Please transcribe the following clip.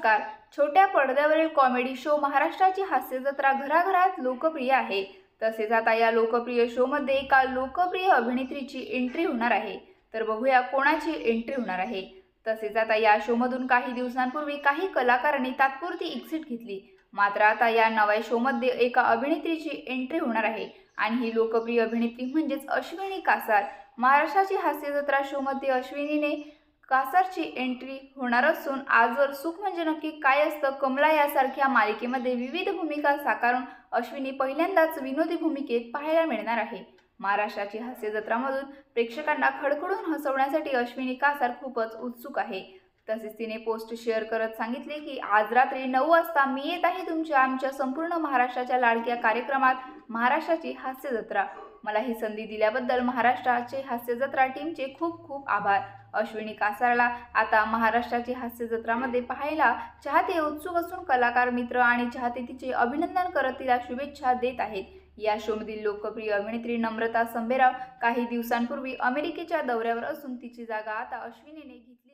नमस्कार. छोट्या पडद्यावरील comedy show महाराष्ट्राची हास्य जत्रा घराघरात लोकप्रिय आहे. तसेच आता या लोकप्रिय शोमध्ये एका लोकप्रिय अभिनेत्रीची एंट्री होणार आहे. तर बघूया कोणाची एंट्री होणार आहे. तसेच आता या शोमधून काही दिवसांपूर्वी काही कलाकारांनी तात्पुरती एक्झिट घेतली. मात्र आता या नव्या शोमध्ये एका अभिनेत्रीची एंट्री होणार आहे आणि ही लोकप्रिय अभिनेत्री म्हणजेच अश्विनी कासार. महाराष्ट्राची हास्य जत्रा शोमध्ये अश्विनीने कासारची एंट्री होणार असून आजवर सुख म्हणजे नक्की काय असतं, कमला यासारख्या मालिकेमध्ये विविध भूमिका साकारून अश्विनी पहिल्यांदाच विनोदी भूमिकेत पाहायला मिळणार आहे. महाराष्ट्राची हास्य जत्रामधून प्रेक्षकांना खडखडून हसवण्यासाठी अश्विनी कासार खूपच उत्सुक आहे. तसेच तिने पोस्ट शेअर करत सांगितले की आज रात्री 9 वाजता मी येत आहे तुमच्या आमच्या संपूर्ण महाराष्ट्राच्या लाडक्या कार्यक्रमात महाराष्ट्राची हास्य जत्रा. मला ही संधी दिल्याबद्दल महाराष्ट्राचे हास्य जत्रा टीमचे खूप खूप आभार. अश्विनी कासारला आता महाराष्ट्राची हास्य जत्रामध्ये पाहायला चाहते उत्सुक असून कलाकार मित्र आणि चाहते तिचे अभिनंदन करत तिला शुभेच्छा देत आहेत. या शोमधील लोकप्रिय अभिनेत्री नम्रता संभेराव काही दिवसांपूर्वी अमेरिकेच्या दौऱ्यावर असून तिची जागा आता अश्विनीने घेतली.